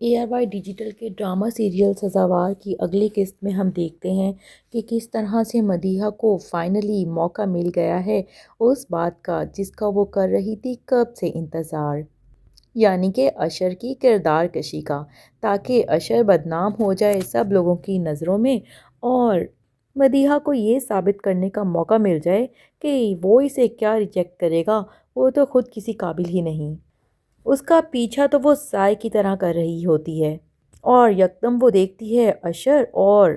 ARY digital کے drama serial سزاوار کی اگلی قسط میں ہم دیکھتے ہیں کہ کس طرح سے مدیحہ کو فائنلی موقع مل گیا ہے اس بات کا جس کا وہ کر رہی تھی کب سے انتظار، یعنی کہ عشر کی کردار کشی کا، تاکہ عشر بدنام ہو جائے سب لوگوں کی نظروں میں اور مدیحہ کو یہ ثابت کرنے کا موقع مل جائے کہ وہ اسے کیا ریجیکٹ کرے گا، وہ تو خود کسی قابل ہی نہیں۔ اس کا پیچھا تو وہ سائے کی طرح کر رہی ہوتی ہے اور یکدم وہ دیکھتی ہے عشر اور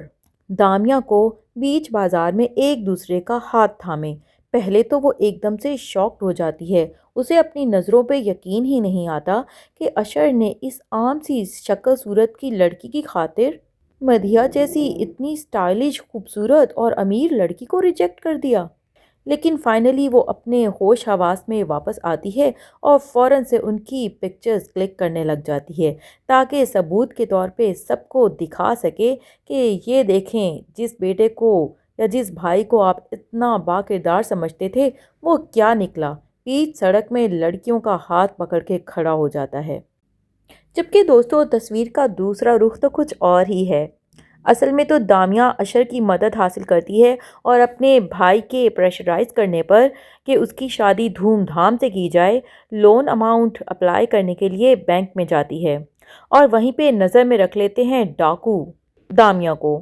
دامیہ کو بیچ بازار میں ایک دوسرے کا ہاتھ تھامے۔ پہلے تو وہ ایک دم سے شاکڈ ہو جاتی ہے، اسے اپنی نظروں پہ یقین ہی نہیں آتا کہ عشر نے اس عام سی شکل صورت کی لڑکی کی خاطر مدیحہ جیسی اتنی سٹائلش، خوبصورت اور امیر لڑکی کو ریجیکٹ کر دیا۔ لیکن فائنلی وہ اپنے ہوش حواس میں واپس آتی ہے اور فوراً سے ان کی پکچرز کلک کرنے لگ جاتی ہے تاکہ ثبوت کے طور پہ سب کو دکھا سکے کہ یہ دیکھیں، جس بیٹے کو یا جس بھائی کو آپ اتنا با کردار سمجھتے تھے وہ کیا نکلا، بیچ سڑک میں لڑکیوں کا ہاتھ پکڑ کے کھڑا ہو جاتا ہے۔ جبکہ دوستوں، تصویر کا دوسرا رخ تو کچھ اور ہی ہے۔ اصل میں تو دامیہ عشر کی مدد حاصل کرتی ہے اور اپنے بھائی کے پریشرائز کرنے پر کہ اس کی شادی دھوم دھام سے کی جائے، لون اماؤنٹ اپلائی کرنے کے لیے بینک میں جاتی ہے اور وہیں پہ نظر میں رکھ لیتے ہیں ڈاکو دامیہ کو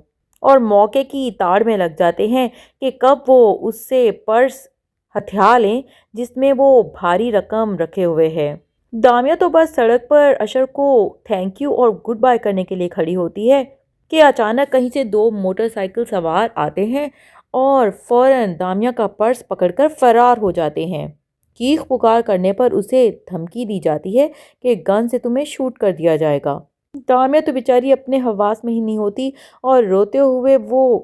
اور موقع کی تاڑ میں لگ جاتے ہیں کہ کب وہ اس سے پرس ہتھیا لیں جس میں وہ بھاری رقم رکھے ہوئے ہے۔ دامیہ تو بس سڑک پر عشر کو تھینک یو اور گڈ بائی کرنے کے لیے کھڑی ہوتی ہے کہ اچانک کہیں سے دو موٹر سائیکل سوار آتے ہیں اور فوراً دامیہ کا پرس پکڑ کر فرار ہو جاتے ہیں۔ چیخ پکار کرنے پر اسے دھمکی دی جاتی ہے کہ گن سے تمہیں شوٹ کر دیا جائے گا۔ دامیہ تو بیچاری اپنے حواس میں ہی نہیں ہوتی اور روتے ہوئے وہ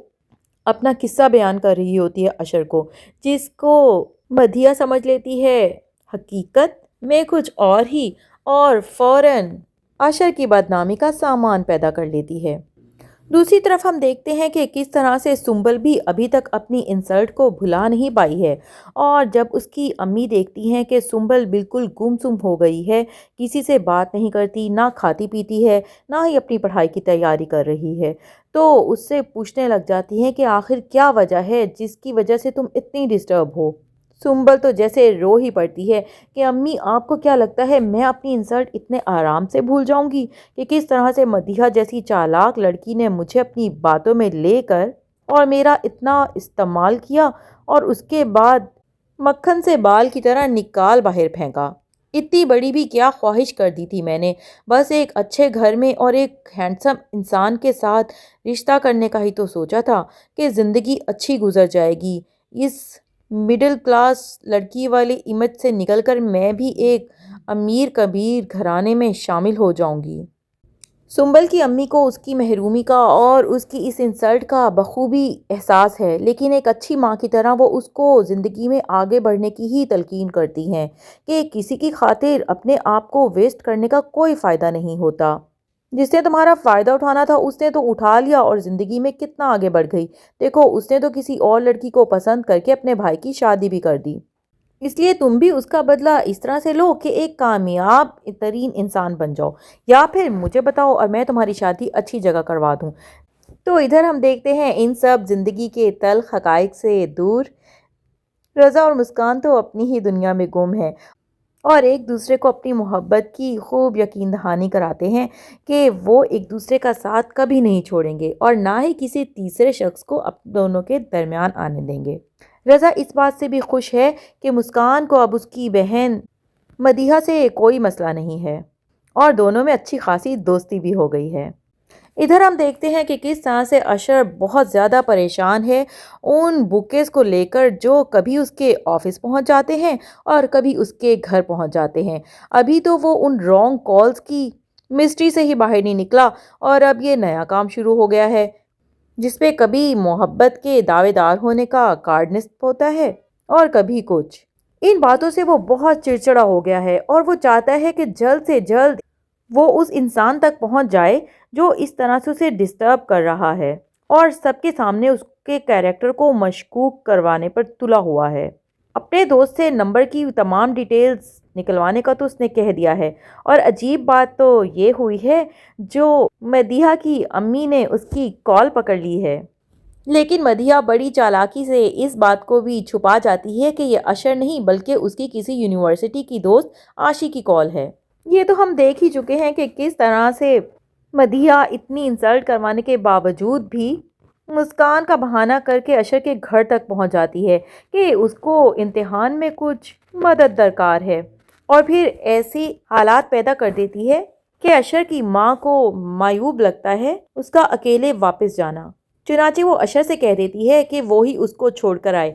اپنا قصہ بیان کر رہی ہوتی ہے عشر کو، جس کو مدیحہ سمجھ لیتی ہے حقیقت میں کچھ اور ہی اور فوراً عشر کی بدنامی کا سامان پیدا کر لیتی ہے۔ دوسری طرف ہم دیکھتے ہیں کہ کس طرح سے سنبل بھی ابھی تک اپنی انسلٹ کو بھلا نہیں پائی ہے اور جب اس کی امی دیکھتی ہیں کہ سنبل بالکل گم سم ہو گئی ہے، کسی سے بات نہیں کرتی، نہ کھاتی پیتی ہے، نہ ہی اپنی پڑھائی کی تیاری کر رہی ہے، تو اس سے پوچھنے لگ جاتی ہیں کہ آخر کیا وجہ ہے جس کی وجہ سے تم اتنی ڈسٹرب ہو۔ سنبل تو جیسے رو ہی پڑتی ہے کہ امی، آپ کو کیا لگتا ہے میں اپنی انسلٹ اتنے آرام سے بھول جاؤں گی کہ کس طرح سے مدیحہ جیسی چالاک لڑکی نے مجھے اپنی باتوں میں لے کر اور میرا اتنا استعمال کیا اور اس کے بعد مکھن سے بال کی طرح نکال باہر پھینکا۔ اتنی بڑی بھی کیا خواہش کر دی تھی میں نے، بس ایک اچھے گھر میں اور ایک ہینڈسم انسان کے ساتھ رشتہ کرنے کا ہی تو سوچا تھا کہ زندگی اچھی گزر جائے گی۔ اس مڈل کلاس لڑکی والی امیج سے نکل کر میں بھی ایک امیر کبیر گھرانے میں شامل ہو جاؤں گی۔ سنبل کی امی کو اس کی محرومی کا اور اس کی اس انسلٹ کا بخوبی احساس ہے، لیکن ایک اچھی ماں کی طرح وہ اس کو زندگی میں آگے بڑھنے کی ہی تلقین کرتی ہیں کہ کسی کی خاطر اپنے آپ کو ویسٹ کرنے کا کوئی فائدہ نہیں ہوتا۔ جس نے تمہارا فائدہ اٹھانا تھا اس نے تو اٹھا لیا اور زندگی میں کتنا آگے بڑھ گئی، دیکھو اس نے تو کسی اور لڑکی کو پسند کر کے اپنے بھائی کی شادی بھی کر دی، اس لیے تم بھی اس کا بدلہ اس طرح سے لو کہ ایک کامیاب ترین انسان بن جاؤ، یا پھر مجھے بتاؤ اور میں تمہاری شادی اچھی جگہ کروا دوں۔ تو ادھر ہم دیکھتے ہیں ان سب زندگی کے تلخ حقائق سے دور رضا اور مسکان تو اپنی ہی دنیا میں گم ہے اور ایک دوسرے کو اپنی محبت کی خوب یقین دہانی کراتے ہیں کہ وہ ایک دوسرے کا ساتھ کبھی نہیں چھوڑیں گے اور نہ ہی کسی تیسرے شخص کو دونوں کے درمیان آنے دیں گے۔ رضا اس بات سے بھی خوش ہے کہ مسکان کو اب اس کی بہن مدیحہ سے کوئی مسئلہ نہیں ہے اور دونوں میں اچھی خاصی دوستی بھی ہو گئی ہے۔ ادھر ہم دیکھتے ہیں کہ کس طرح سے عشر بہت زیادہ پریشان ہے ان بوکیز کو لے کر جو کبھی اس کے آفس پہنچ جاتے ہیں اور کبھی اس کے گھر پہنچ جاتے ہیں۔ ابھی تو وہ ان رانگ کالز کی مسٹری سے ہی باہر نہیں نکلا اور اب یہ نیا کام شروع ہو گیا ہے جس پہ کبھی محبت کے دعوے دار ہونے کا کارڈ نصب ہوتا ہے اور کبھی کچھ۔ ان باتوں سے وہ بہت چڑچڑا ہو گیا ہے اور وہ چاہتا ہے کہ جلد سے جلد وہ اس انسان تک پہنچ جائے جو اس طرح سے اسے ڈسٹرب کر رہا ہے اور سب کے سامنے اس کے کیریکٹر کو مشکوک کروانے پر تلا ہوا ہے۔ اپنے دوست سے نمبر کی تمام ڈیٹیلز نکلوانے کا تو اس نے کہہ دیا ہے، اور عجیب بات تو یہ ہوئی ہے جو مدیحہ کی امی نے اس کی کال پکڑ لی ہے، لیکن مدیحہ بڑی چالاکی سے اس بات کو بھی چھپا جاتی ہے کہ یہ اشر نہیں بلکہ اس کی کسی یونیورسٹی کی دوست عاشی کی کال ہے۔ یہ تو ہم دیکھ ہی چکے ہیں کہ کس طرح سے مدیحہ اتنی انسلٹ کروانے کے باوجود بھی مسکان کا بہانہ کر کے اشر کے گھر تک پہنچ جاتی ہے کہ اس کو امتحان میں کچھ مدد درکار ہے، اور پھر ایسی حالات پیدا کر دیتی ہے کہ اشر کی ماں کو معیوب لگتا ہے اس کا اکیلے واپس جانا، چنانچہ وہ اشر سے کہہ دیتی ہے کہ وہی اس کو چھوڑ کر آئے۔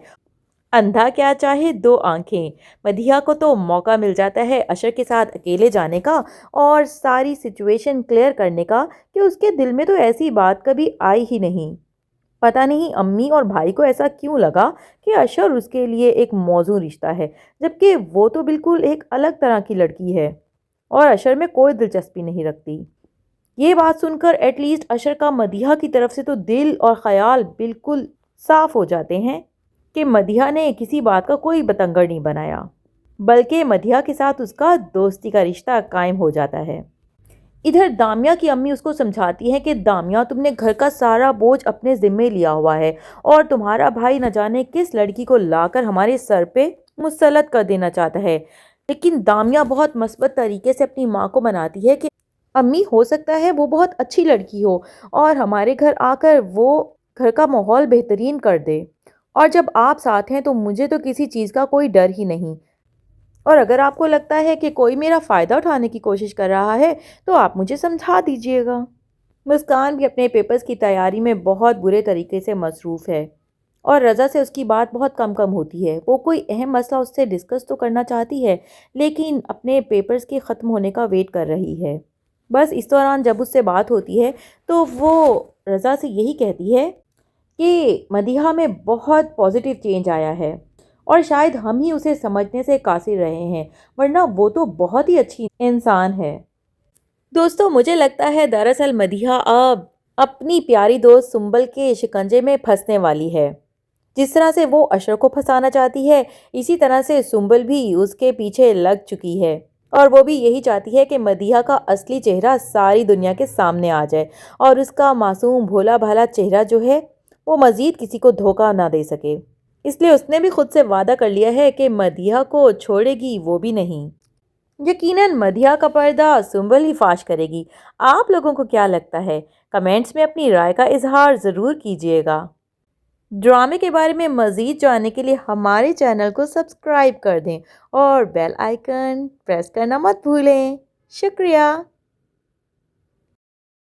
اندھا کیا چاہے دو آنکھیں، مدیحہ کو تو موقع مل جاتا ہے اشر کے ساتھ اکیلے جانے کا اور ساری سچویشن کلیئر کرنے کا کہ اس کے دل میں تو ایسی بات کبھی آئی ہی نہیں۔ پتہ نہیں امی اور بھائی کو ایسا کیوں لگا کہ اشر اس کے لیے ایک موزوں رشتہ ہے، جبکہ وہ تو بالکل ایک الگ طرح کی لڑکی ہے اور اشر میں کوئی دلچسپی نہیں رکھتی۔ یہ بات سن کر ایٹ لیسٹ اشر کا مدیحہ کی طرف سے تو دل اور خیال بالکل صاف ہو جاتے ہیں کہ مدیحہ نے کسی بات کا کوئی بتنگڑ نہیں بنایا، بلکہ مدیحہ کے ساتھ اس کا دوستی کا رشتہ قائم ہو جاتا ہے۔ ادھر دامیہ کی امی اس کو سمجھاتی ہے کہ دامیہ تم نے گھر کا سارا بوجھ اپنے ذمے لیا ہوا ہے اور تمہارا بھائی نہ جانے کس لڑکی کو لا کر ہمارے سر پہ مسلط کر دینا چاہتا ہے، لیکن دامیہ بہت مثبت طریقے سے اپنی ماں کو مناتی ہے کہ امی ہو سکتا ہے وہ بہت اچھی لڑکی ہو اور ہمارے گھر آ کر وہ گھر کا ماحول بہترین کر دے، اور جب آپ ساتھ ہیں تو مجھے تو کسی چیز کا کوئی ڈر ہی نہیں، اور اگر آپ کو لگتا ہے کہ کوئی میرا فائدہ اٹھانے کی کوشش کر رہا ہے تو آپ مجھے سمجھا دیجئے گا۔ مسکان بھی اپنے پیپرز کی تیاری میں بہت برے طریقے سے مصروف ہے اور رضا سے اس کی بات بہت کم ہوتی ہے۔ وہ کوئی اہم مسئلہ اس سے ڈسکس تو کرنا چاہتی ہے لیکن اپنے پیپرز کے ختم ہونے کا ویٹ کر رہی ہے۔ بس اس دوران جب اس سے بات ہوتی ہے تو وہ رضا سے یہی کہتی ہے کہ مدیحہ میں بہت پازیٹیو چینج آیا ہے اور شاید ہم ہی اسے سمجھنے سے قاصر رہے ہیں، ورنہ وہ تو بہت ہی اچھی انسان ہے۔ دوستو مجھے لگتا ہے دراصل مدیحہ اب اپنی پیاری دوست سنبل کے شکنجے میں پھنسنے والی ہے۔ جس طرح سے وہ اشر کو پھنسانا چاہتی ہے اسی طرح سے سنبل بھی اس کے پیچھے لگ چکی ہے، اور وہ بھی یہی چاہتی ہے کہ مدیحہ کا اصلی چہرہ ساری دنیا کے سامنے آ جائے اور اس کا معصوم بھولا بھالا چہرہ جو ہے وہ مزید کسی کو دھوکہ نہ دے سکے۔ اس لیے اس نے بھی خود سے وعدہ کر لیا ہے کہ مدیحہ کو چھوڑے گی وہ بھی نہیں۔ یقیناً مدیحہ کا پردہ سنبل ہی فاش کرے گی۔ آپ لوگوں کو کیا لگتا ہے؟ کمنٹس میں اپنی رائے کا اظہار ضرور کیجیے گا۔ ڈرامے کے بارے میں مزید جاننے کے لیے ہمارے چینل کو سبسکرائب کر دیں اور بیل آئیکن پریس کرنا مت بھولیں۔ شکریہ۔